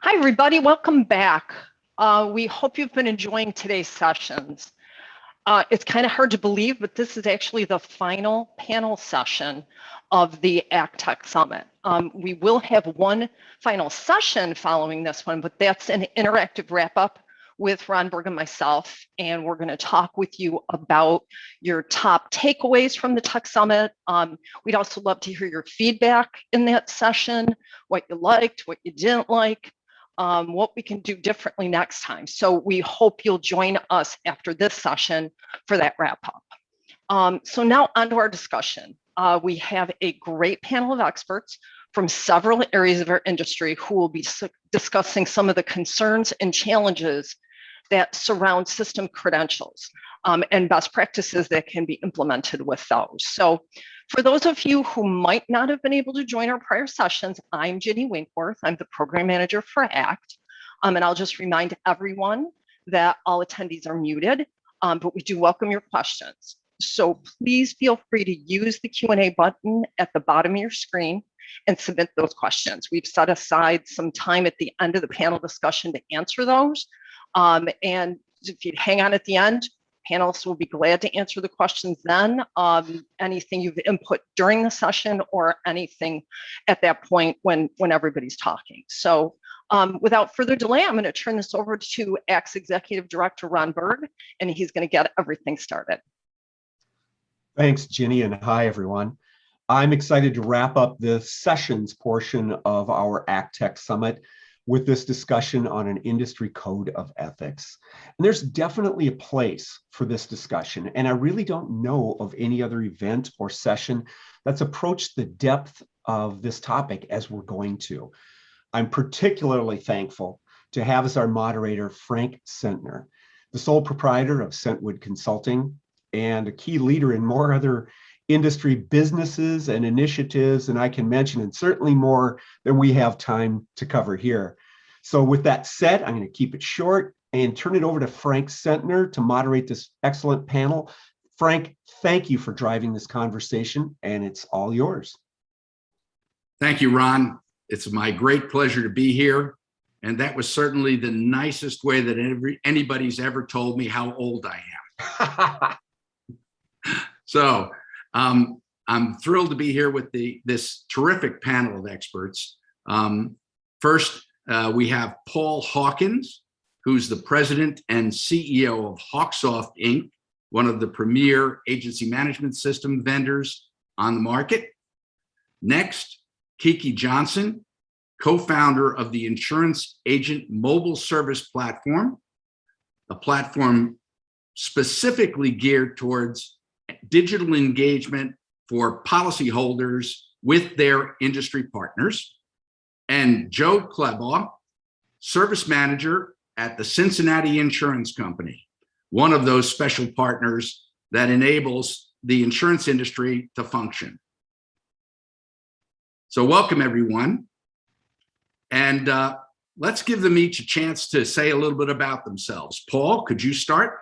Hi, everybody. Welcome back. We hope you've been enjoying today's sessions. It's kind of hard to believe, but this is actually the final panel session of the ACTech Summit. We will have one final session following this one, but that's an interactive wrap-up with Ron Berg and myself, and we're going to talk with you about your top takeaways from the Tech Summit. We'd also love to hear your feedback in that session, what you liked, what you didn't like, what we can do differently next time. So we hope you'll join us after this session for that wrap up. So now on to our discussion. We have a great panel of experts from several areas of our industry who will be discussing some of the concerns and challenges that surround system credentials and best practices that can be implemented with those. So for those of you who might not have been able to join our prior sessions, I'm Ginny Winkworth. I'm the program manager for ACT. And I'll just remind everyone that all attendees are muted, but we do welcome your questions. So please feel free to use the Q&A button at the bottom of your screen and submit those questions. We've set aside some time at the end of the panel discussion to answer those. And if you hang on at the end, panelists will be glad to answer the questions then, anything you've input during the session or anything at that point when everybody's talking. So without further delay, I'm going to turn this over to ACT's Executive Director, Ron Berg, and he's going to get everything started. Thanks, Ginny, and hi, everyone. I'm excited to wrap up the sessions portion of our ACTech Summit with this discussion on an industry code of ethics. And there's definitely a place for this discussion, and I really don't know of any other event or session that's approached the depth of this topic as we're going to. I'm particularly thankful to have as our moderator Frank Sentner, the sole proprietor of Sentwood Consulting and a key leader in more other industry businesses and initiatives, and I can mention, and certainly more than we have time to cover here. So with that said, I'm going to keep it short and turn it over to Frank Sentner to moderate this excellent panel. Frank, thank you for driving this conversation, and it's all yours. Thank you, Ron. It's my great pleasure to be here, and that was certainly the nicest way that anybody's ever told me how old I am. So I'm thrilled to be here with this terrific panel of experts. First, we have Paul Hawkins, who's the president and CEO of HawkSoft, Inc., one of the premier agency management system vendors on the market. Next, Kiki Johnson, co-founder of the Insurance Agent Mobile Service Platform, a platform specifically geared towards digital engagement for policyholders with their industry partners. And Joe Clabaugh, service manager at the Cincinnati Insurance Company, one of those special partners that enables the insurance industry to function. So welcome, everyone. And let's give them each a chance to say a little bit about themselves. Paul, could you start?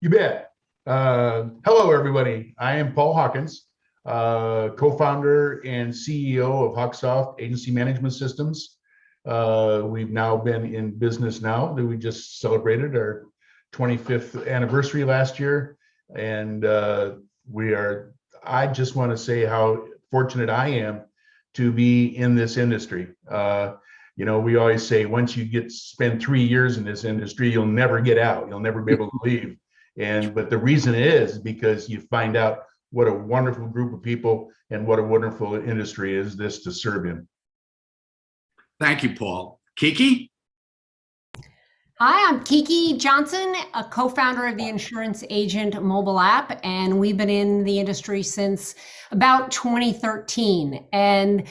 You bet. Hello, everybody. I am Paul Hawkins, co-founder and CEO of HawkSoft Agency Management Systems. We've now been in business now. We just celebrated our 25th anniversary last year. And I just want to say how fortunate I am to be in this industry. You know, we always say once you spend 3 years in this industry, you'll never get out. You'll never be able to leave. But the reason is because you find out what a wonderful group of people and what a wonderful industry is this to serve in. Thank you, Paul. Kiki? Hi, I'm Kiki Johnson, a co-founder of the Insurance Agent mobile app, and we've been in the industry since about 2013. And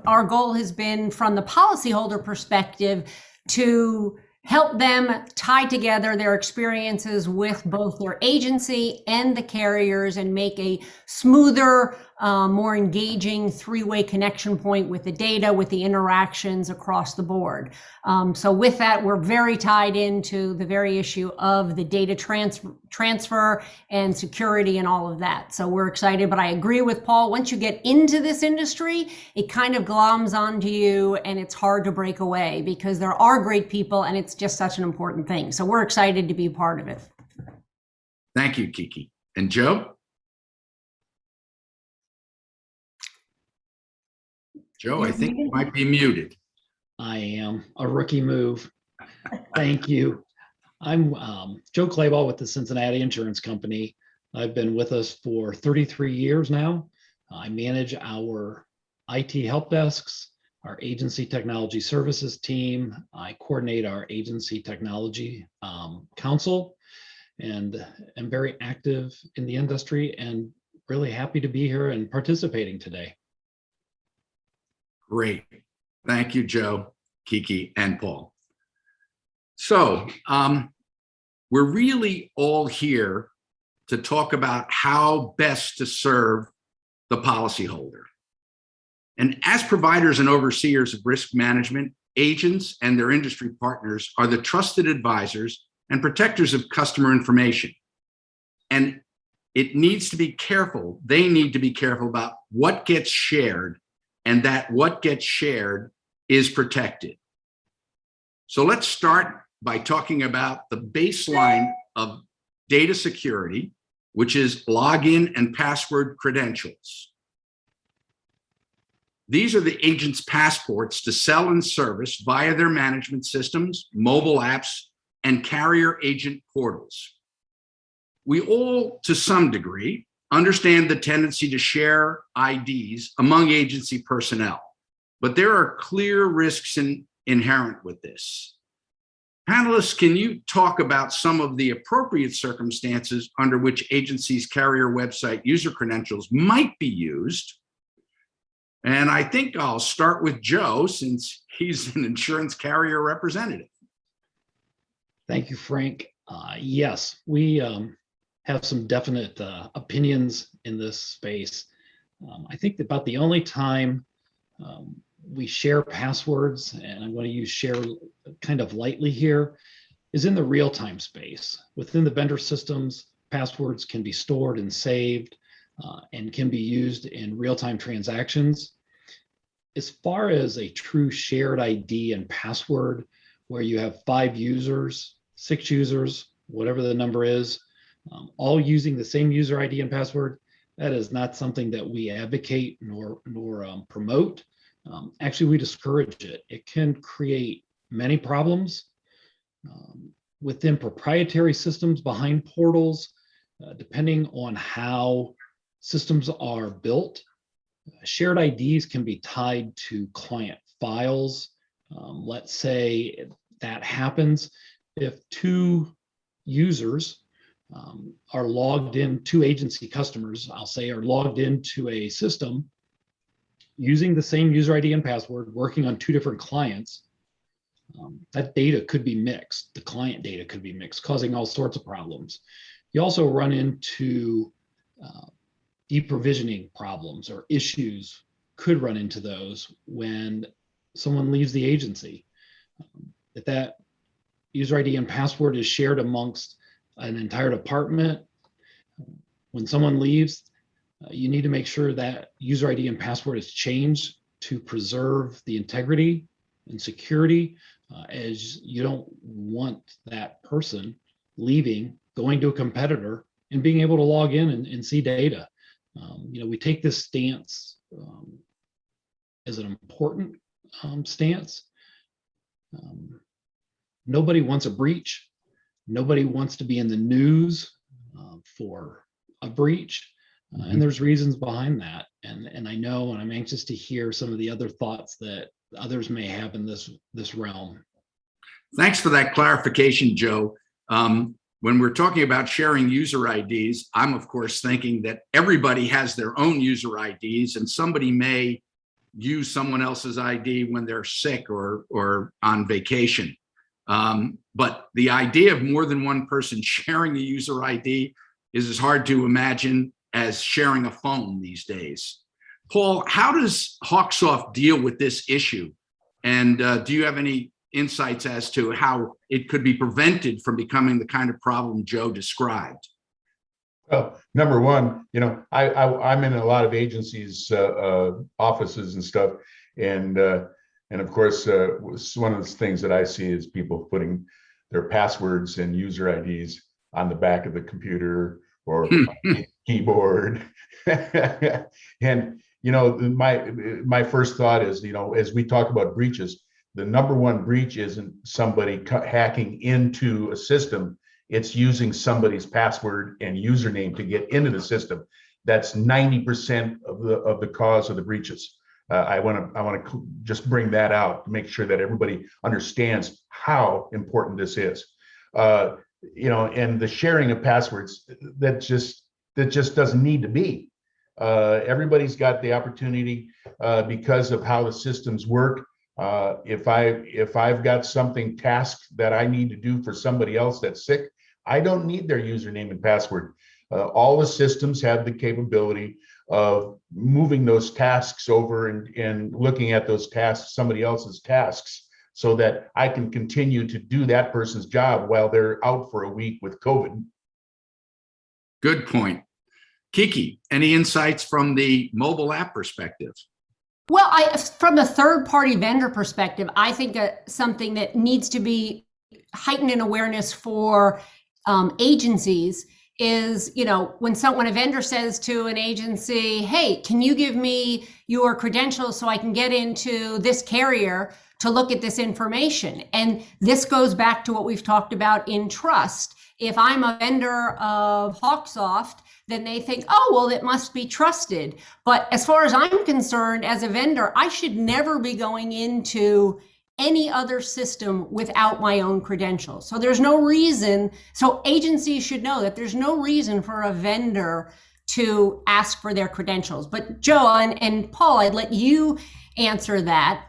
our goal has been, from the policyholder perspective, to help them tie together their experiences with both their agency and the carriers and make a smoother more engaging three-way connection point with the data, with the interactions across the board. So with that, we're very tied into the very issue of the data transfer and security and all of that. So we're excited, but I agree with Paul. Once you get into this industry, it kind of gloms onto you and it's hard to break away because there are great people and it's just such an important thing. So we're excited to be a part of it. Thank you, Kiki. And Joe? Joe, I think you might be muted. I am a rookie move. Thank you. I'm Joe Clabaugh with the Cincinnati Insurance Company. I've been with us for 33 years now. I manage our IT help desks, our agency technology services team. I coordinate our agency technology council, and am very active in the industry and really happy to be here and participating today. Great. Thank you, Joe, Kiki, and Paul. So we're really all here to talk about how best to serve the policyholder. And as providers and overseers of risk management, agents and their industry partners are the trusted advisors and protectors of customer information. And it needs to be careful. They need to be careful about what gets shared and that what gets shared is protected. So let's start by talking about the baseline of data security, which is login and password credentials. These are the agent's passports to sell and service via their management systems, mobile apps, and carrier agent portals. We all, to some degree, understand the tendency to share IDs among agency personnel, but there are clear risks inherent with this. Panelists, can you talk about some of the appropriate circumstances under which agencies' carrier website user credentials might be used? And I think I'll start with Joe, since he's an insurance carrier representative. Thank you, Frank. Yes, we have some definite opinions in this space. I think that about the only time we share passwords, and I'm going to use share kind of lightly here, is in the real-time space. Within the vendor systems, passwords can be stored and saved and can be used in real-time transactions. As far as a true shared ID and password, where you have 5 users, 6 users, whatever the number is, all using the same user ID and password, that is not something that we advocate nor promote. Actually, we discourage it. It can create many problems within proprietary systems behind portals, depending on how systems are built. Shared IDs can be tied to client files. Let's say that happens if 2 users are logged in, 2 agency customers, I'll say, are logged into a system using the same user ID and password, working on 2 different clients. That data could be mixed. The client data could be mixed, causing all sorts of problems. You also run into deprovisioning problems, or issues could run into those when someone leaves the agency. If that user ID and password is shared amongst an entire department, when someone leaves, you need to make sure that user ID and password is changed to preserve the integrity and security, as you don't want that person leaving, going to a competitor, and being able to log in and see data. We take this stance as an important stance. Nobody wants a breach. Nobody wants to be in the news for a breach. And there's reasons behind that. And I know, and I'm anxious to hear some of the other thoughts that others may have in this realm. Thanks for that clarification, Joe. When we're talking about sharing user IDs, I'm of course thinking that everybody has their own user IDs, and somebody may use someone else's ID when they're sick or on vacation. But the idea of more than one person sharing a user ID is as hard to imagine as sharing a phone these days. Paul, how does HawkSoft deal with this issue? And do you have any insights as to how it could be prevented from becoming the kind of problem Joe described? Well, number one, I'm in a lot of agencies, offices and stuff, and of course, one of the things that I see is people putting their passwords and user IDs on the back of the computer or keyboard, and my first thought is, as we talk about breaches, the number one breach isn't somebody hacking into a system. It's using somebody's password and username to get into the system. That's 90% of the cause of the breaches. I want to just bring that out to make sure that everybody understands how important this is. And the sharing of passwords, that just doesn't need to be. Everybody's got the opportunity because of how the systems work. If I've got something tasked that I need to do for somebody else that's sick, I don't need their username and password. All the systems have the capability of moving those tasks over and looking at those tasks, somebody else's tasks, so that I can continue to do that person's job while they're out for a week with COVID. Good point. Kiki, any insights from the mobile app perspective? Well, from the third-party vendor perspective, I think something that needs to be heightened in awareness for agencies is, when a vendor says to an agency, hey, can you give me your credentials so I can get into this carrier to look at this information? And this goes back to what we've talked about in trust. If I'm a vendor of HawkSoft, then they think, oh, well, it must be trusted. But as far as I'm concerned, as a vendor, I should never be going into any other system without my own credentials. So there's no reason, so agencies should know that there's no reason for a vendor to ask for their credentials. But Joe and Paul, I'd let you answer that.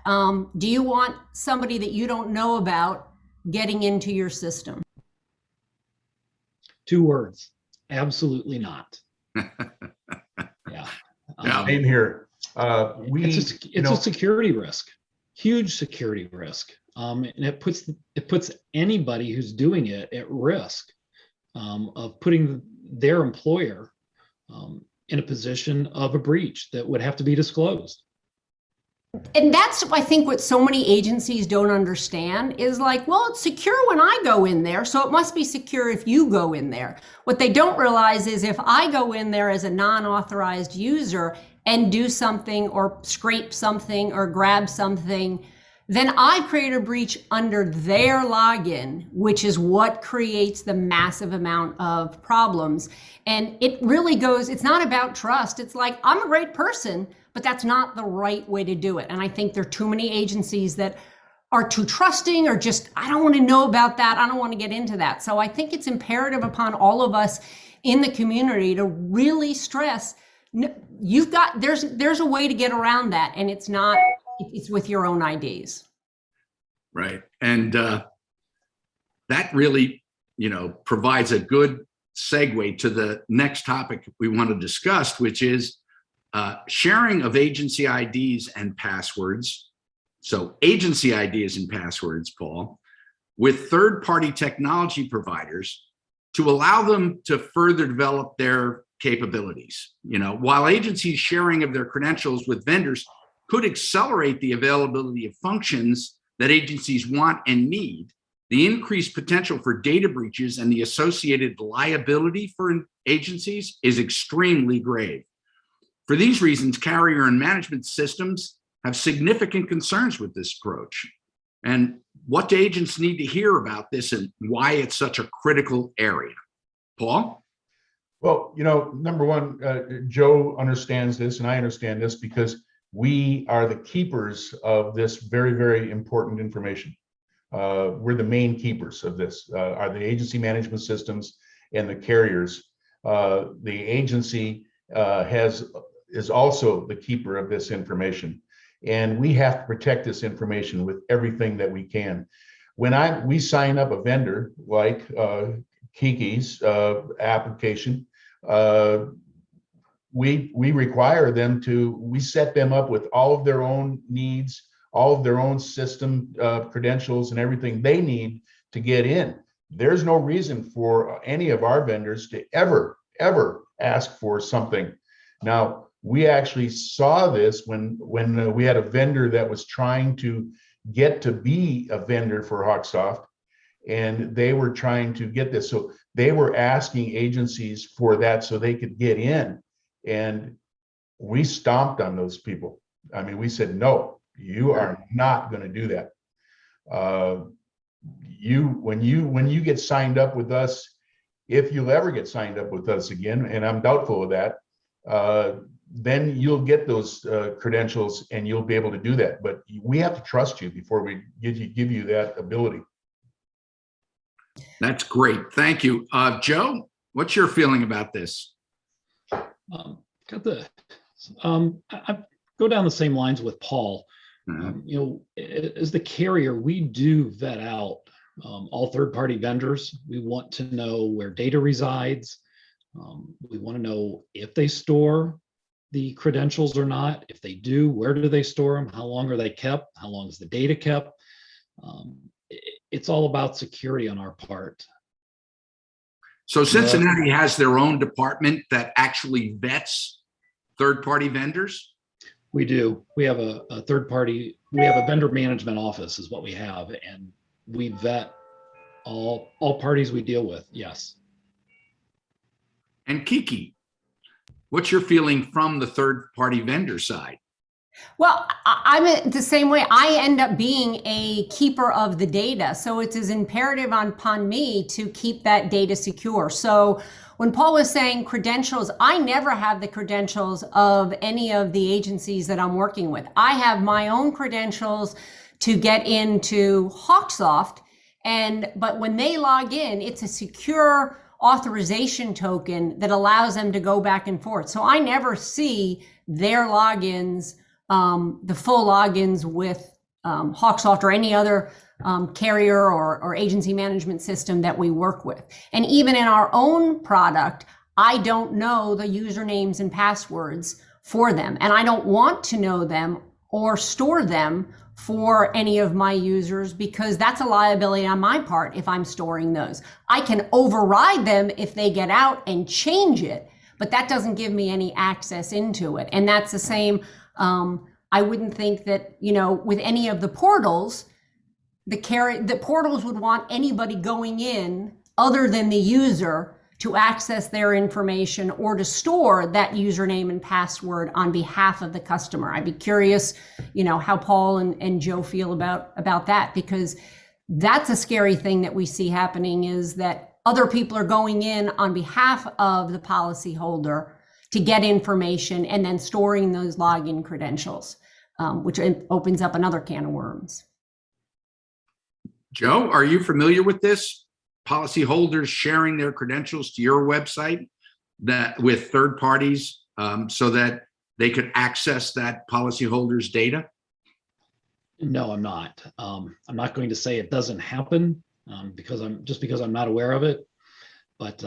Do you want somebody that you don't know about getting into your system? 2 words, absolutely not. Yeah. Same here. It's a security risk. Huge security risk, and it puts anybody who's doing it at risk of putting their employer in a position of a breach that would have to be disclosed. And that's, I think, what so many agencies don't understand is like, well, it's secure when I go in there, so it must be secure if you go in there. What they don't realize is if I go in there as a non-authorized user and do something or scrape something or grab something, then I've created a breach under their login, which is what creates the massive amount of problems. And it really goes, it's not about trust. It's like, I'm a great person, but that's not the right way to do it. And I think there are too many agencies that are too trusting or just, I don't want to know about that. I don't want to get into that. So I think it's imperative upon all of us in the community to really stress, there's a way to get around that, and it's with your own IDs. Right. And that really, provides a good segue to the next topic we want to discuss, which is sharing of agency IDs and passwords. So agency IDs and passwords, Paul, with third-party technology providers to allow them to further develop their capabilities. While agencies sharing of their credentials with vendors could accelerate the availability of functions that agencies want and need, the increased potential for data breaches and the associated liability for agencies is extremely grave. For these reasons, carrier and management systems have significant concerns with this approach. And what do agents need to hear about this and why it's such a critical area? Paul? Well, number one, Joe understands this and I understand this because we are the keepers of this very, very important information. We're the main keepers of this, are the agency management systems and the carriers. The agency is also the keeper of this information. And we have to protect this information with everything that we can. When we sign up a vendor like Kiki's application, we require them to, we set them up with all of their own needs, all of their own system credentials and everything they need to get in. There's no reason for any of our vendors to ever ask for something. Now, we actually saw this when we had a vendor that was trying to get to be a vendor for HawkSoft, and they were trying to get this. So they were asking agencies for that so they could get in. And we stomped on those people. I mean, we said, no, you are not going to do that. When you get signed up with us, if you'll ever get signed up with us again, and I'm doubtful of that, then you'll get those credentials and you'll be able to do that. But we have to trust you before we give you that ability. That's great. Thank you. Joe, what's your feeling about this? I go down the same lines with Paul. As the carrier, we do vet out all third-party vendors. We want to know where data resides. We want to know if they store the credentials or not. If they do, where do they store them? How long are they kept? How long is the data kept? It's all about security on our part. So Cincinnati has their own department that actually vets third-party vendors? We do. We have a third-party, we have a vendor management office is what we have, and we vet all parties we deal with, yes. And Kiki, what's your feeling from the third-party vendor side? Well, I'm the same way. I end up being a keeper of the data. So it is imperative upon me to keep that data secure. So when Paul was saying credentials, I never have the credentials of any of the agencies that I'm working with. I have my own credentials to get into HawkSoft. But when they log in, it's a secure authorization token that allows them to go back and forth. So I never see their logins, the full logins with HawkSoft or any other carrier or agency management system that we work with. And even in our own product, I don't know the usernames and passwords for them. And I don't want to know them or store them for any of my users because that's a liability on my part if I'm storing those. I can override them if they get out and change it, but that doesn't give me any access into it. And that's the same. I wouldn't think that, with any of the portals, the portals would want anybody going in other than the user to access their information or to store that username and password on behalf of the customer. I'd be curious, how Paul and Joe feel about that, because that's a scary thing that we see happening, is that other people are going in on behalf of the policyholder to get information and then storing those login credentials, which opens up another can of worms. Joe, are you familiar with this? Policyholders sharing their credentials to your website with third parties so that they could access that policyholder's data? No, I'm not. I'm not going to say it doesn't happen because I'm not aware of it. But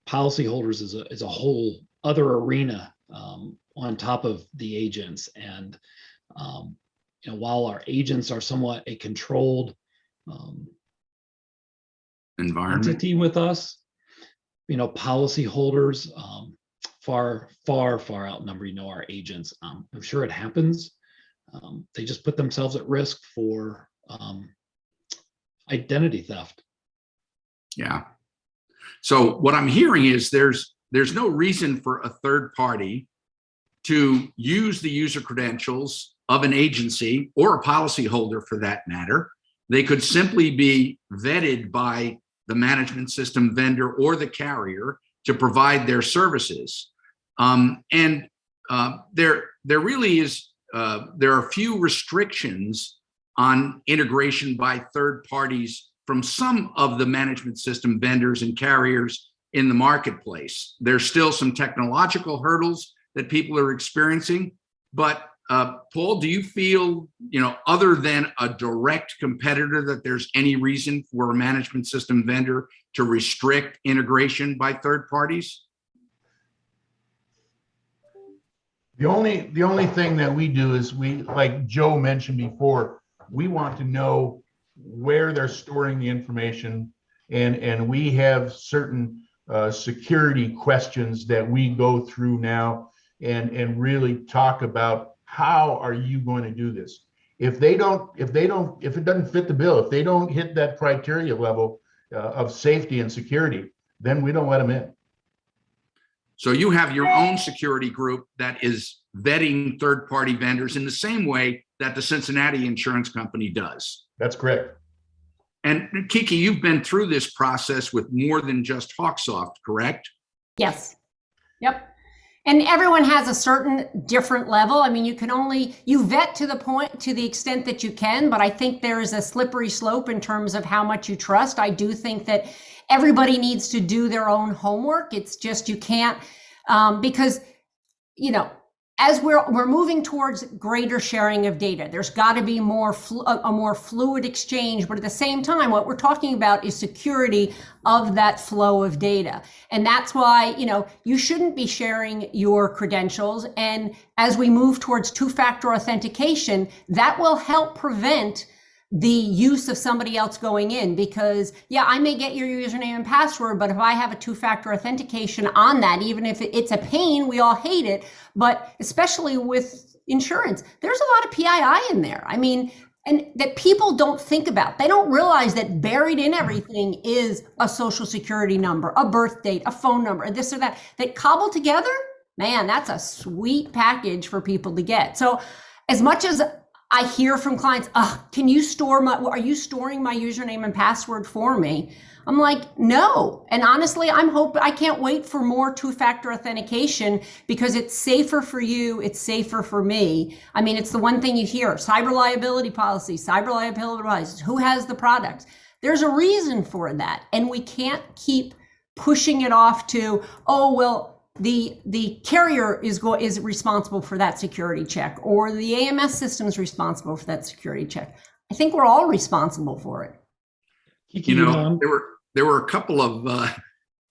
policyholders is a whole other arena on top of the agents. And while our agents are somewhat a controlled environment entity with us, policyholders far outnumber our agents. I'm sure it happens. They just put themselves at risk for identity theft. Yeah. So what I'm hearing is there's no reason for a third party to use the user credentials of an agency or a policyholder for that matter. They could simply be vetted by the management system vendor or the carrier to provide their services. There really is, there are few restrictions on integration by third parties from some of the management system vendors and carriers in the marketplace. There's still some technological hurdles that people are experiencing, but Paul, do you feel, other than a direct competitor, that there's any reason for a management system vendor to restrict integration by third parties? The only thing that we do is we, like Joe mentioned before, we want to know where they're storing the information, and we have certain security questions that we go through now and really talk about how are you going to do this. If it doesn't fit the bill, if they don't hit that criteria level of safety and security, then we don't let them in. So you have your own security group that is vetting third-party vendors in the same way that the Cincinnati insurance company does. That's correct. And Kiki, you've been through this process with more than just HawkSoft, correct? Yes. Yep. And everyone has a certain different level. I mean, you vet to the extent that you can, but I think there is a slippery slope in terms of how much you trust. I do think that everybody needs to do their own homework. It's just, you can't, because, as we're moving towards greater sharing of data, there's got to be a more fluid exchange. But at the same time, what we're talking about is security of that flow of data. And that's why, you shouldn't be sharing your credentials. And as we move towards two-factor authentication, that will help prevent the use of somebody else going in, because I may get your username and password, but if I have a two-factor authentication on that, even if it's a pain, we all hate it, but especially with insurance, there's a lot of PII in there. I mean, and that people don't think about. They don't realize that buried in everything is a social security number, a birth date, a phone number, this or that cobbled together. Man, that's a sweet package for people to get. So as much as I hear from clients, are you storing my username and password for me? I'm like, no. And honestly, I can't wait for more two-factor authentication, because it's safer for you. It's safer for me. I mean, it's the one thing you hear: cyber liability policy, who has the product? There's a reason for that. And we can't keep pushing it off to, the carrier is responsible for that security check, or the AMS system is responsible for that security check. I think we're all responsible for it. Kiki, there were a couple of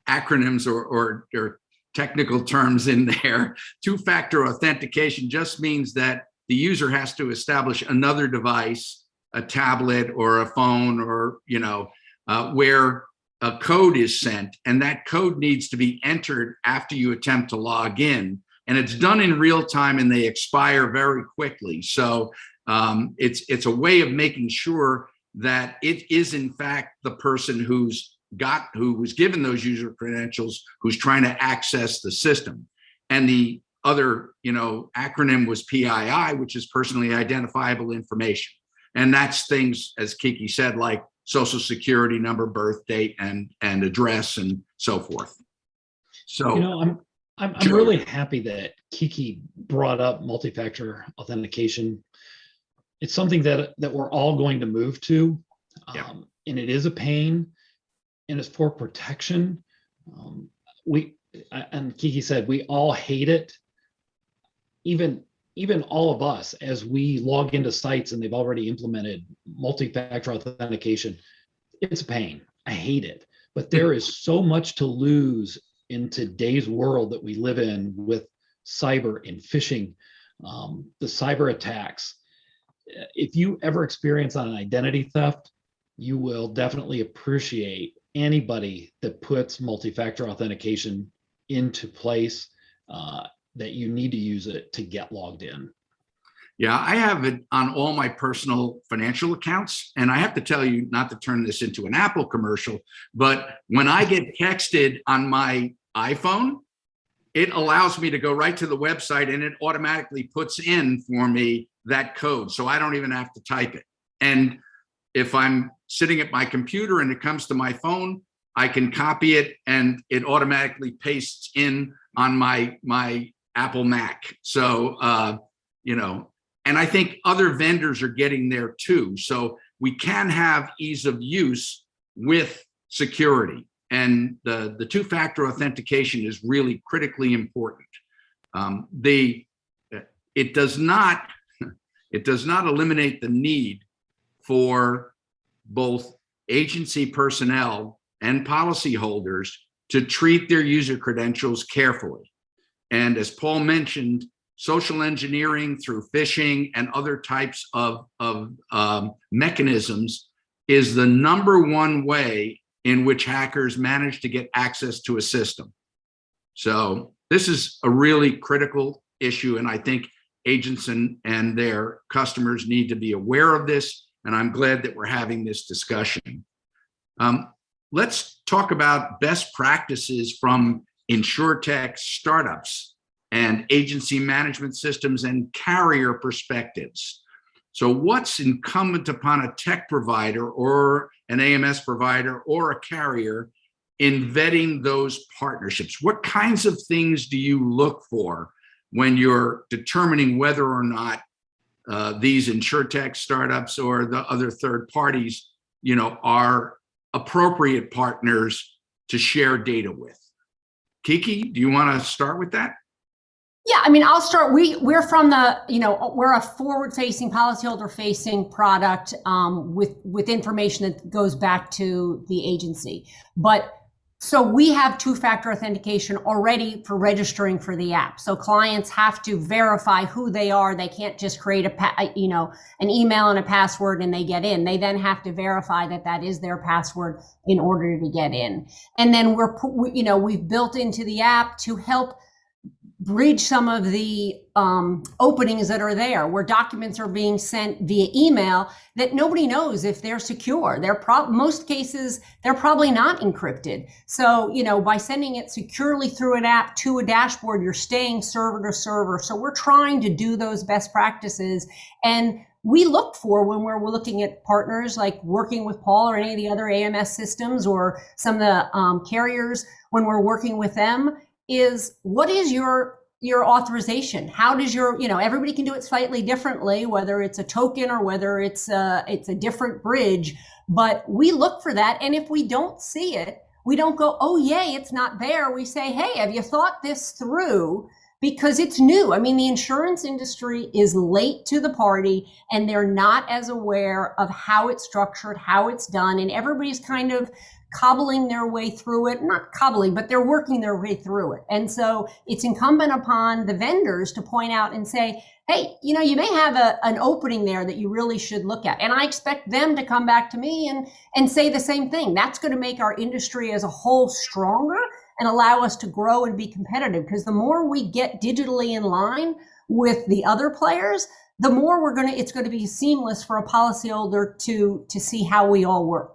acronyms or technical terms in there. Two-factor authentication just means that the user has to establish another device, a tablet or a phone, or where a code is sent, and that code needs to be entered after you attempt to log in, and it's done in real time, and they expire very quickly. So it's a way of making sure that it is in fact the person who was given those user credentials who's trying to access the system. And the other acronym was PII, which is personally identifiable information, and that's things, as Kiki said, like social security number, birth date, and address, and so forth. So I'm really happy that Kiki brought up multi-factor authentication. It's something that we're all going to move to, and it is a pain, and it's for protection. And Kiki said we all hate it. Even all of us, as we log into sites and they've already implemented multi-factor authentication, it's a pain. I hate it. But there is so much to lose in today's world that we live in with cyber and phishing, the cyber attacks. If you ever experience an identity theft, you will definitely appreciate anybody that puts multi-factor authentication into place, that you need to use it to get logged in. Yeah, I have it on all my personal financial accounts. And I have to tell you, not to turn this into an Apple commercial, but when I get texted on my iPhone, it allows me to go right to the website, and it automatically puts in for me that code. So I don't even have to type it. And if I'm sitting at my computer and it comes to my phone, I can copy it and it automatically pastes in on my Apple Mac. So, and I think other vendors are getting there too. So we can have ease of use with security, and the two-factor authentication is really critically important. It does not eliminate the need for both agency personnel and policyholders to treat their user credentials carefully. And as Paul mentioned, social engineering through phishing and other types of mechanisms is the #1 way in which hackers manage to get access to a system. So this is a really critical issue, and I think agents and their customers need to be aware of this, and I'm glad that we're having this discussion. Let's talk about best practices from insurtech startups and agency management systems and carrier perspectives. So what's incumbent upon a tech provider or an AMS provider or a carrier in vetting those partnerships? What kinds of things do you look for when you're determining whether or not these insurtech startups or the other third parties, are appropriate partners to share data with? Kiki, do you want to start with that? Yeah, I mean, I'll start. We're from the, we're a forward-facing, policyholder-facing product with information that goes back to the agency. But so we have two-factor authentication already for registering for the app. So clients have to verify who they are. They can't just create an email and a password and they get in. They then have to verify that that is their password in order to get in. And then we've built into the app to help bridge some of the openings that are there, where documents are being sent via email that nobody knows if they're secure. Most cases, they're probably not encrypted. So, by sending it securely through an app to a dashboard, you're staying server to server. So we're trying to do those best practices. And we look for, when we're looking at partners, like working with Paul or any of the other AMS systems or some of the carriers, when we're working with them, is what is your authorization? How does everybody can do it slightly differently, whether it's a token or whether it's a different bridge, but we look for that. And if we don't see it, we don't go, oh yay, it's not there. We say, hey, have you thought this through? Because it's new. I mean, the insurance industry is late to the party and they're not as aware of how it's structured, how it's done. And everybody's kind of cobbling their way through it, not cobbling, but they're working their way through it. And so it's incumbent upon the vendors to point out and say, hey, you may have an opening there that you really should look at. And I expect them to come back to me and say the same thing. That's going to make our industry as a whole stronger and allow us to grow and be competitive. Because the more we get digitally in line with the other players, the more it's going to be seamless for a policyholder to see how we all work.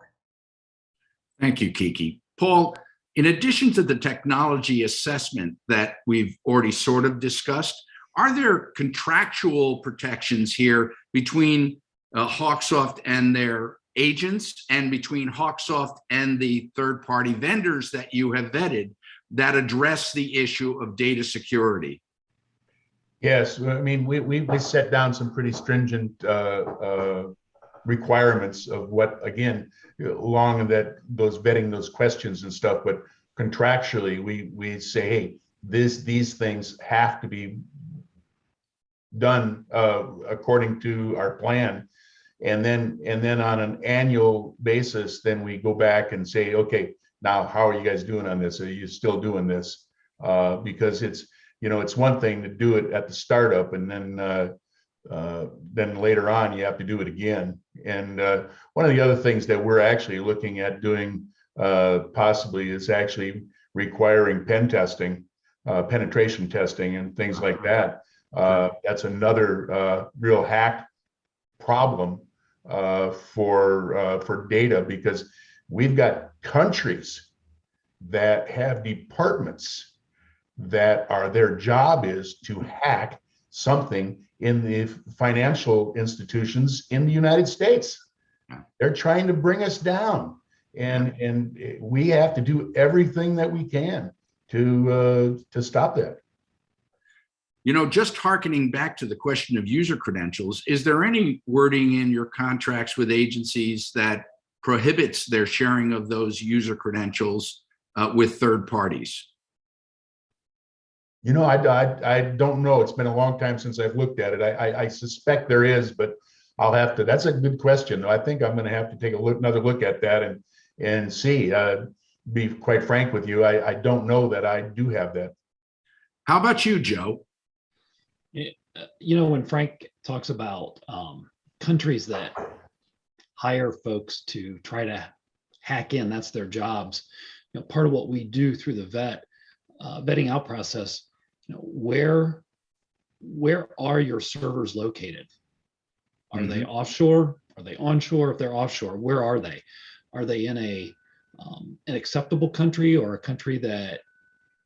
Thank you, Kiki. Paul, in addition to the technology assessment that we've already sort of discussed, are there contractual protections here between HawkSoft and their agents and between HawkSoft and the third-party vendors that you have vetted that address the issue of data security? Yes, I mean, we set down some pretty stringent requirements of what, again, along those vetting those questions and stuff, but contractually we say, hey, these things have to be done according to our plan, and then on an annual basis, then we go back and say, okay, now how are you guys doing on this? Are you still doing this? Because it's one thing to do it at the startup, and then later on you have to do it again. And one of the other things that we're actually looking at doing possibly is actually requiring pen testing, penetration testing and things like that. That's another real hack problem for data, because we've got countries that have departments that their job is to hack something in the financial institutions in the United States. They're trying to bring us down, and we have to do everything that we can to stop that. Just hearkening back to the question of user credentials, is there any wording in your contracts with agencies that prohibits their sharing of those user credentials with third parties? I don't know. It's been a long time since I've looked at it. I suspect there is, but I'll have to. That's a good question. I think I'm going to have to take another look at that and see. Be quite frank with you, I don't know that I do have that. How about you, Joe? When Frank talks about countries that hire folks to try to hack in, that's their jobs. Part of what we do through the vetting out process, where are your servers located? Are they offshore? Are they onshore? If they're offshore, where are they? Are they in an acceptable country, or a country that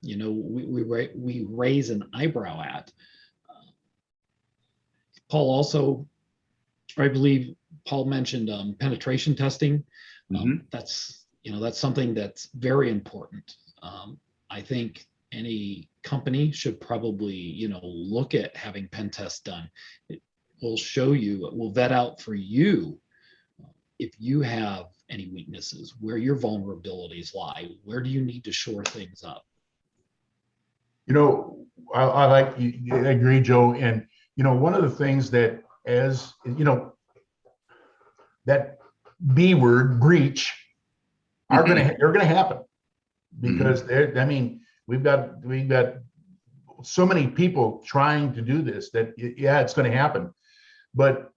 we raise an eyebrow at? Paul also, I believe Paul mentioned penetration testing. That's something that's very important. I think any company should probably look at having pen tests done. It will show you, it will vet out for you if you have any weaknesses, where your vulnerabilities lie, where do you need to shore things up. I agree, Joe. And one of the things that, as that B word, breach, they're going to happen, because we've got so many people trying to do this that it's going to happen. But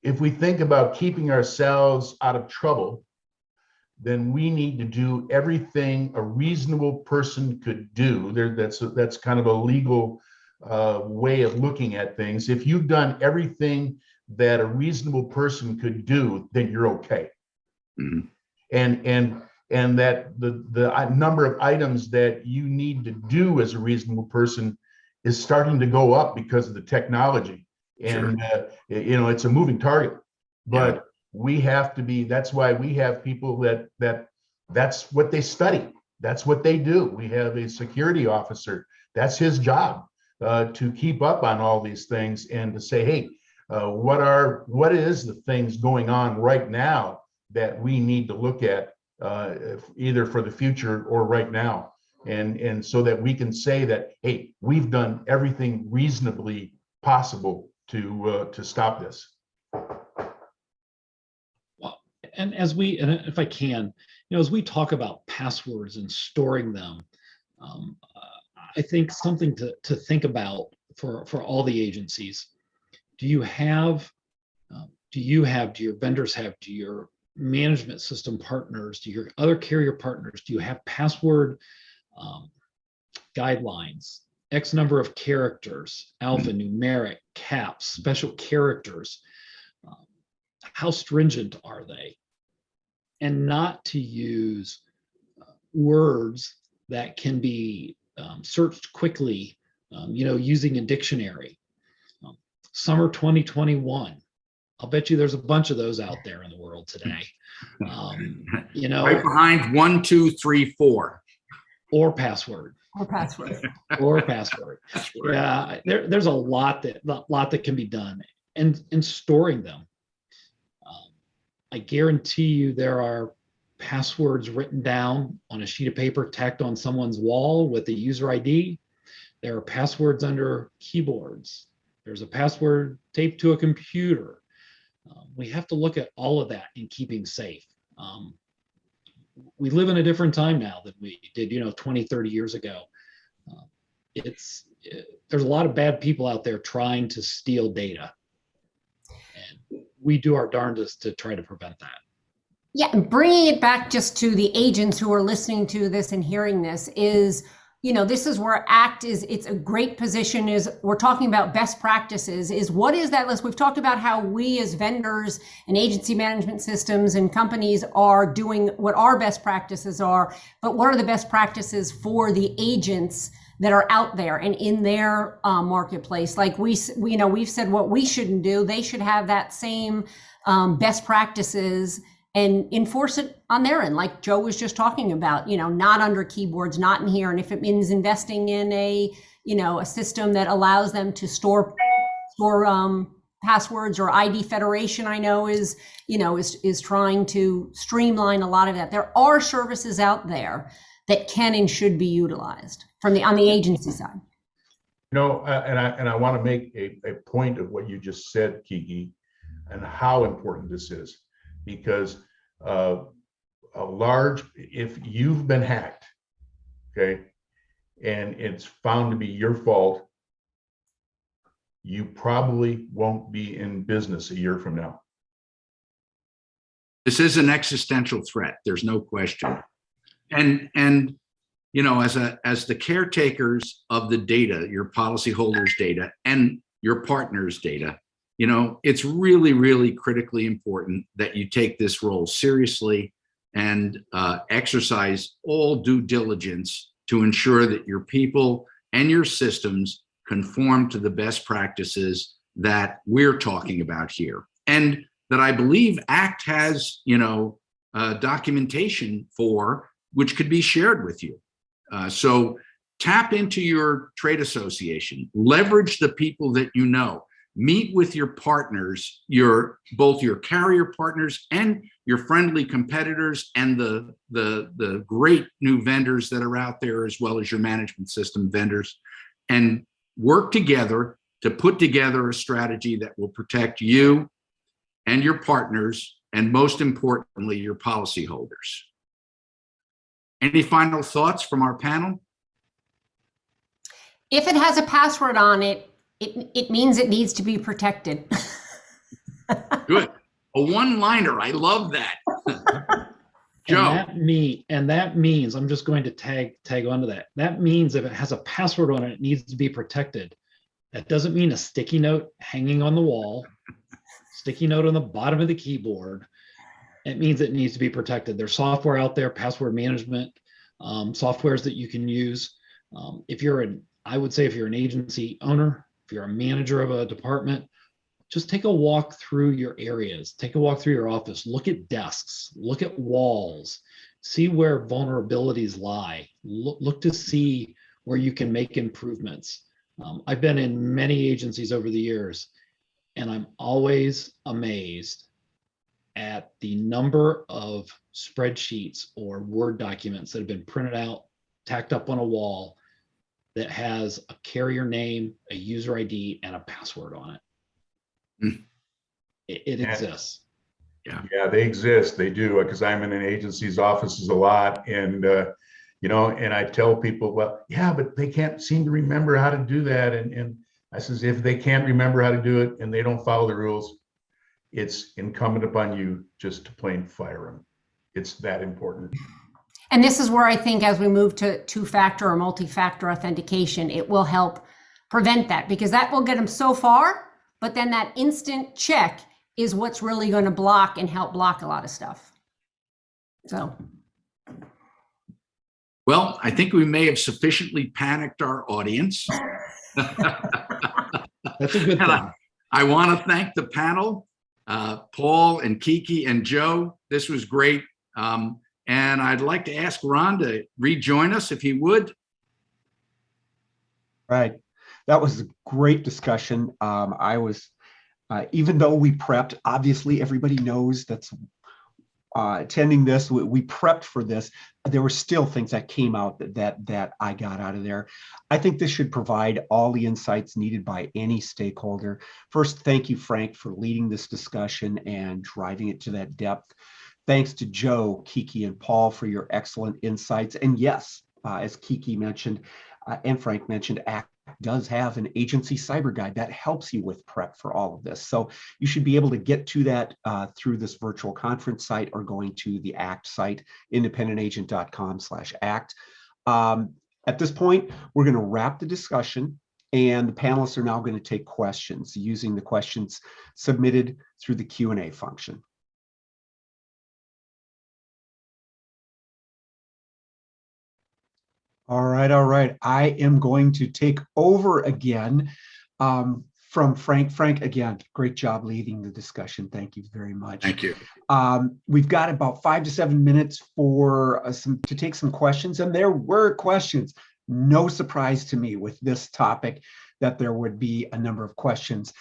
if we think about keeping ourselves out of trouble, then we need to do everything a reasonable person could do. That's kind of a legal way of looking at things. If you've done everything that a reasonable person could do, then you're okay. And that the number of items that you need to do as a reasonable person is starting to go up because of the technology. And it's a moving target, but we have to be. That's why we have people that's what they study. That's what they do. We have a security officer. That's his job, to keep up on all these things and to say, hey, what is the things going on right now that we need to look at, either for the future or right now, and so that we can say that, hey, we've done everything reasonably possible to stop this. Well, and if I can, as we talk about passwords and storing them, I think something to think about for all the agencies. Do your vendors have, do your management system partners, do your other carrier partners, do you have password guidelines, X number of characters, alphanumeric, caps, special characters? How stringent are they? And not to use words that can be searched quickly, using a dictionary. Summer 2021. I'll bet you there's a bunch of those out there in the world today. Right behind 1, 2, 3, 4. Or password. Or password. Or password. Yeah, there's a lot that can be done, and storing them. I guarantee you there are passwords written down on a sheet of paper tacked on someone's wall with a user ID. There are passwords under keyboards. There's a password taped to a computer. We have to look at all of that in keeping safe. We live in a different time now than we did, 20, 30 years ago. There's a lot of bad people out there trying to steal data. And we do our darndest to try to prevent that. Yeah, and bringing it back just to the agents who are listening to this and hearing this is, this is where ACT it's a great position. Is we're talking about best practices. Is what is that list? We've talked about how we as vendors and agency management systems and companies are doing what our best practices are, but what are the best practices for the agents that are out there and in their marketplace? Like we've said what we shouldn't do. They should have that same best practices and enforce it on their end, like Joe was just talking about, not under keyboards, not in here. And if it means investing in a system that allows them to store passwords, or ID Federation, I know is trying to streamline a lot of that. There are services out there that can and should be utilized on the agency side. And I want to make a point of what you just said, Kiki, and how important this is. Because if you've been hacked, okay, and it's found to be your fault, you probably won't be in business a year from now. This is an existential threat. There's no question. And you know, as the caretakers of the data, your policyholders' data and your partners' data, you know, it's really, really critically important that you take this role seriously and exercise all due diligence to ensure that your people and your systems conform to the best practices that we're talking about here. And that I believe ACT has, you know, documentation for, which could be shared with you. So tap into your trade association, leverage the people that you know, meet with your partners, both your carrier partners and your friendly competitors and the great new vendors that are out there, as well as your management system vendors, and work together to put together a strategy that will protect you and your partners, and most importantly, your policyholders. Any final thoughts from our panel? If it has a password on it, it means it needs to be protected. Good. A one-liner. I love that. Joe. And that means, I'm just going to tag onto that. That means if it has a password on it, it needs to be protected. That doesn't mean a sticky note hanging on the wall, sticky note on the bottom of the keyboard. It means it needs to be protected. There's software out there, password management softwares that you can use. I would say if you're an agency owner, if you're a manager of a department, just take a walk through your areas, take a walk through your office, look at desks, look at walls, see where vulnerabilities lie, look to see where you can make improvements. I've been in many agencies over the years, and I'm always amazed at the number of spreadsheets or Word documents that have been printed out, tacked up on a wall that has a carrier name, a user ID, and a password on it. Mm. It exists. Yeah, they exist. They do, because I'm in an agency's offices a lot, and you know, and I tell people, well, yeah, but they can't seem to remember how to do that. And I says, if they can't remember how to do it and they don't follow the rules, it's incumbent upon you just to plain fire them. It's that important. And this is where I think as we move to two-factor or multi-factor authentication, it will help prevent that, because that will get them so far, but then that instant check is what's really going to block and help block a lot of stuff. So. Well, I think we may have sufficiently panicked our audience. That's a good thing. I want to thank the panel, Paul and Kiki and Joe. This was great. And I'd like to ask Ron to rejoin us if he would. Right. That was a great discussion. I was, even though we prepped, obviously everybody knows that's attending this, we prepped for this. There were still things that came out that I got out of there. I think this should provide all the insights needed by any stakeholder. First, thank you, Frank, for leading this discussion and driving it to that depth. Thanks to Joe, Kiki, and Paul for your excellent insights. And yes, as Kiki mentioned and Frank mentioned, ACT does have an agency cyber guide that helps you with prep for all of this. So you should be able to get to that through this virtual conference site or going to the ACT site, independentagent.com/ACT. At this point, we're going to wrap the discussion, and the panelists are now going to take questions using the questions submitted through the Q&A function. All right. I am going to take over again from Frank. Frank, again, great job leading the discussion. Thank you very much. Thank you. We've got about 5 to 7 minutes for to take some questions, and there were questions. No surprise to me with this topic that there would be a number of questions.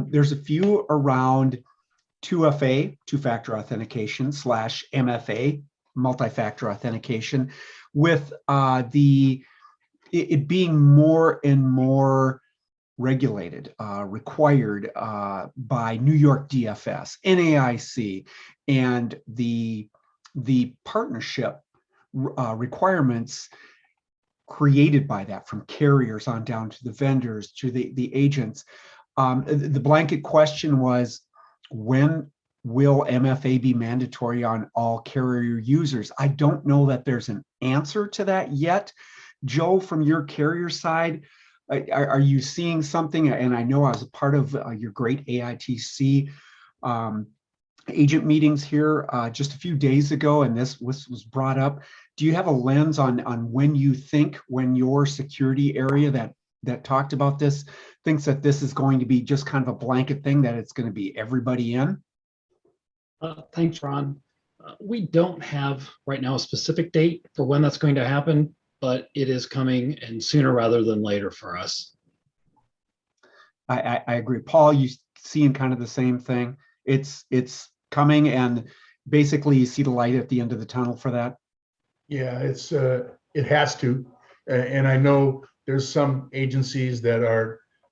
There's a few around 2FA, two-factor authentication, /MFA, multi-factor authentication, with it being more and more regulated, required by New York DFS, NAIC, and the partnership requirements created by that, from carriers on down to the vendors to the agents. The blanket question was, when will MFA be mandatory on all carrier users? I don't know that there's an answer to that yet. Joe, from your carrier side, are you seeing something? And I know I was a part of your great AITC agent meetings here just a few days ago, and this was brought up. Do you have a lens on when you think, when your security area that talked about this thinks that this is going to be just kind of a blanket thing, that it's going to be everybody in? Thanks, Ron. We don't have right now a specific date for when that's going to happen, but it is coming, and sooner rather than later for us. I agree. Paul, you seeing kind of the same thing? It's coming, and basically you see the light at the end of the tunnel for that. Yeah, it has to. And I know there's some agencies that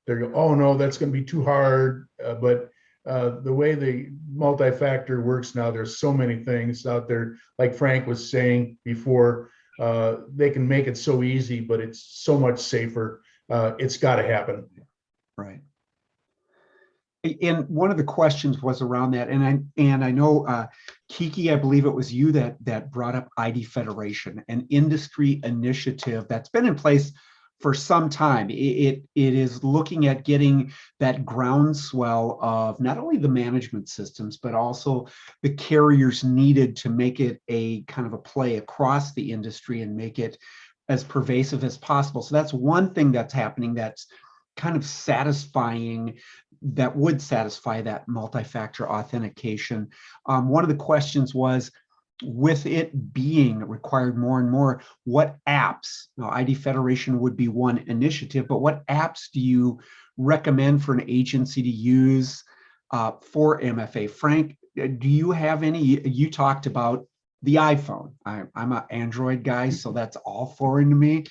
they're oh no, that's going to be too hard. But the way the multi-factor works now, there's so many things out there. Like Frank was saying before, they can make it so easy, but it's so much safer. It's got to happen. Right. And one of the questions was around that, and I know Kiki, I believe it was you that brought up ID Federation, an industry initiative that's been in place for some time. It is looking at getting that groundswell of not only the management systems, but also the carriers needed to make it a kind of a play across the industry and make it as pervasive as possible. So that's one thing that's happening that's kind of satisfying, that would satisfy that multi-factor authentication. One of the questions was, with it being required more and more, what apps, now ID Federation would be one initiative, but what apps do you recommend for an agency to use for MFA? Frank, do you have any? You talked about the iPhone. I'm an Android guy, so that's all foreign to me.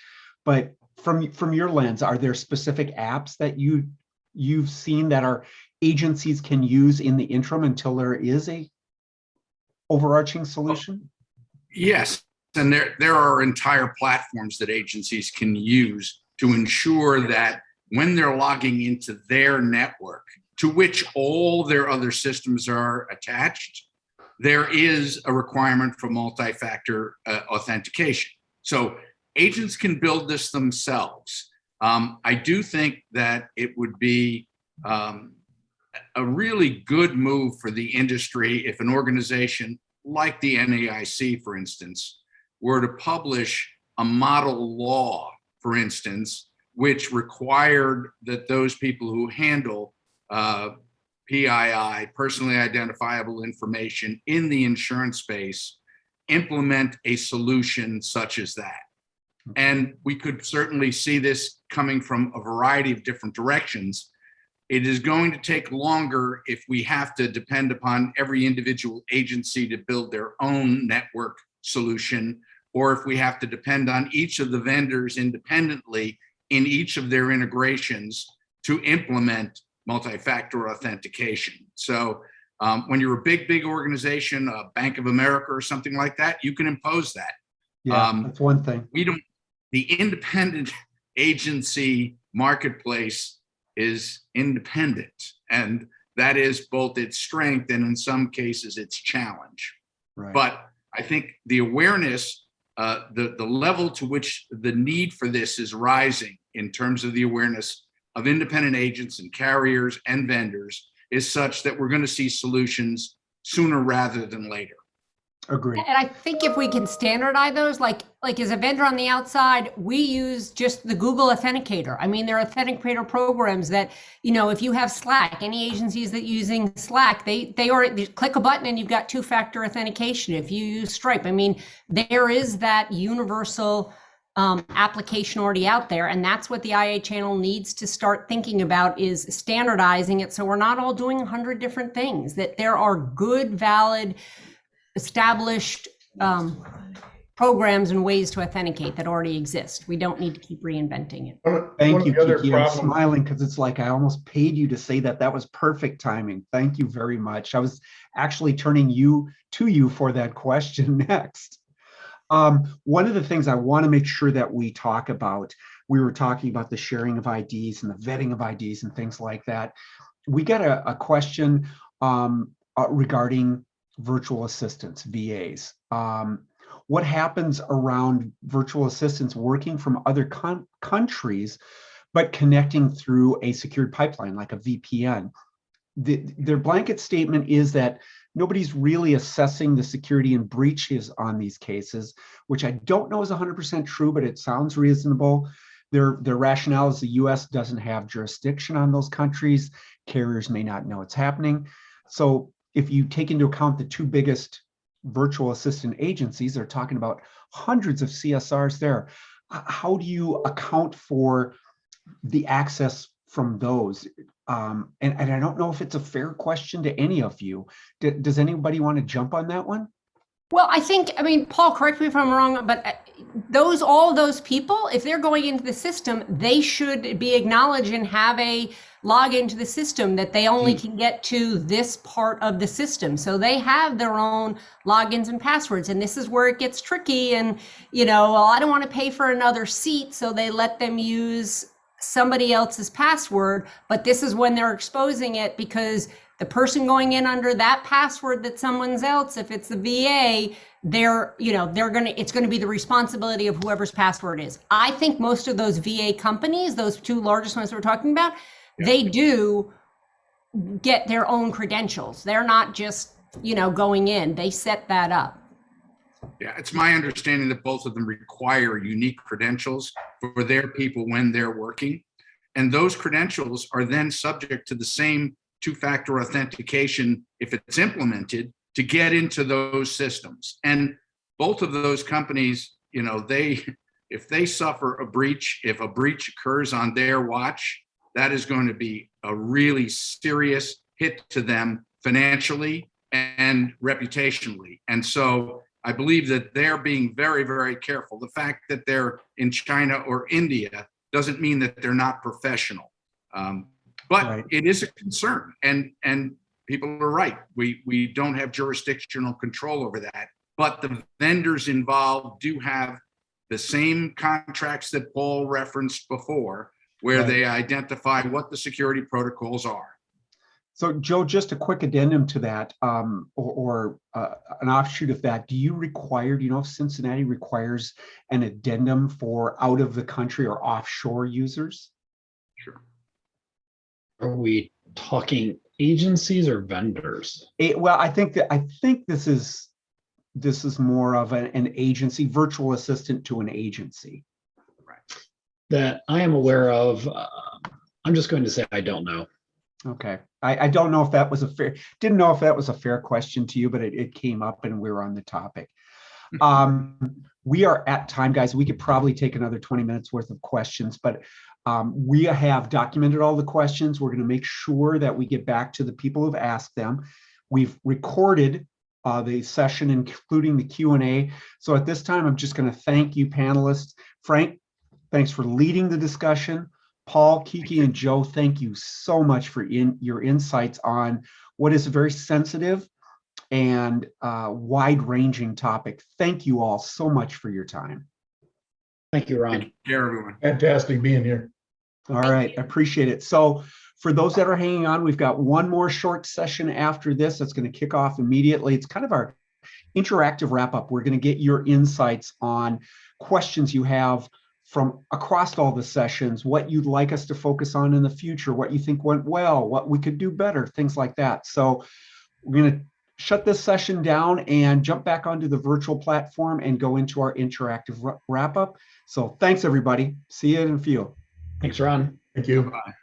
But from your lens, are there specific apps that you've seen that our agencies can use in the interim until there is a overarching solution? Yes, and there are entire platforms that agencies can use to ensure that when they're logging into their network, to which all their other systems are attached, there is a requirement for multi-factor authentication. So agents can build this themselves. I do think that it would be a really good move for the industry if an organization like the NAIC, for instance, were to publish a model law, for instance, which required that those people who handle PII, personally identifiable information, in the insurance space implement a solution such as that. And we could certainly see this coming from a variety of different directions. It is going to take longer if we have to depend upon every individual agency to build their own network solution, or if we have to depend on each of the vendors independently in each of their integrations to implement multi-factor authentication. So when you're a big organization, a Bank of America or something like that, you can impose that. Yeah, that's one thing. The independent agency marketplace is independent, and that is both its strength and in some cases its challenge. Right. But I think the awareness, the level to which the need for this is rising in terms of the awareness of independent agents and carriers and vendors is such that we're going to see solutions sooner rather than later. Agree. And I think if we can standardize those, like as a vendor on the outside, we use just the Google Authenticator. I mean, there are authenticator programs that, if you have Slack, any agencies that using Slack, they already click a button and you've got two-factor authentication. If you use Stripe, I mean, there is that universal application already out there. And that's what the IA channel needs to start thinking about, is standardizing it. So we're not all doing 100 different things, that there are good, valid, established programs and ways to authenticate that already exist. We don't need to keep reinventing it. Thank you, Kiki. I'm smiling because it's like I almost paid you to say that. That was perfect timing. Thank you very much. I was actually turning to you for that question next. One of the things I want to make sure that we talk about, we were talking about the sharing of IDs and the vetting of IDs and things like that. We got a question regarding virtual assistants, VAs. What happens around virtual assistants working from other countries, but connecting through a secured pipeline like a VPN? Their blanket statement is that nobody's really assessing the security and breaches on these cases, which I don't know is 100% true, but it sounds reasonable. Their rationale is the US doesn't have jurisdiction on those countries. Carriers may not know it's happening. So if you take into account the two biggest virtual assistant agencies, they're talking about hundreds of CSRs there. How do you account for the access from those? And I don't know if it's a fair question to any of you. Does anybody want to jump on that one? Well, I mean, Paul, correct me if I'm wrong, but all those people, if they're going into the system, they should be acknowledged and have a login to the system that they only can get to this part of the system. So they have their own logins and passwords. And this is where it gets tricky. And, well, I don't want to pay for another seat. So they let them use somebody else's password. But this is when they're exposing it, because the person going in under that password that someone's else, if it's the VA, it's going to be the responsibility of whoever's password is. I think most of those VA companies, those two largest ones we're talking about, they do get their own credentials. They're not just, going in, they set that up. Yeah, it's my understanding that both of them require unique credentials for their people when they're working. And those credentials are then subject to the same two-factor authentication, if it's implemented, to get into those systems. And both of those companies, if they suffer a breach, if a breach occurs on their watch, that is going to be a really serious hit to them financially and reputationally. And so I believe that they're being very, very careful. The fact that they're in China or India doesn't mean that they're not professional. But right. It is a concern, and people are right. We don't have jurisdictional control over that. But the vendors involved do have the same contracts that Paul referenced before, where right. They identify what the security protocols are. So, Joe, just a quick addendum to that, or an offshoot of that. Do you know if Cincinnati requires an addendum for out of the country or offshore users? Sure. Are we talking agencies or vendors? Well, I think this is more of an agency, virtual assistant to an agency. Right. That I am aware of. I'm just going to say I don't know. Okay. I don't know if that was didn't know if that was a fair question to you, but it came up and we were on the topic. We are at time, guys. We could probably take another 20 minutes worth of questions, but we have documented all the questions. We're going to make sure that we get back to the people who've asked them. We've recorded the session, including the Q&A. So at this time, I'm just going to thank you, panelists. Frank, thanks for leading the discussion. Paul, Kiki, and Joe, thank you so much for your insights on what is a very sensitive and wide-ranging topic. Thank you all so much for your time. Thank you, Ron. Take care, everyone. Fantastic being here. All right, appreciate it. So for those that are hanging on, we've got one more short session after this that's going to kick off immediately. It's kind of our interactive wrap-up. We're going to get your insights on questions you have from across all the sessions, what you'd like us to focus on in the future, what you think went well, what we could do better, things like that. So we're going to shut this session down and jump back onto the virtual platform and go into our interactive wrap-up. So thanks, everybody. See you in a few. Thanks, Ron. Thank you. Bye.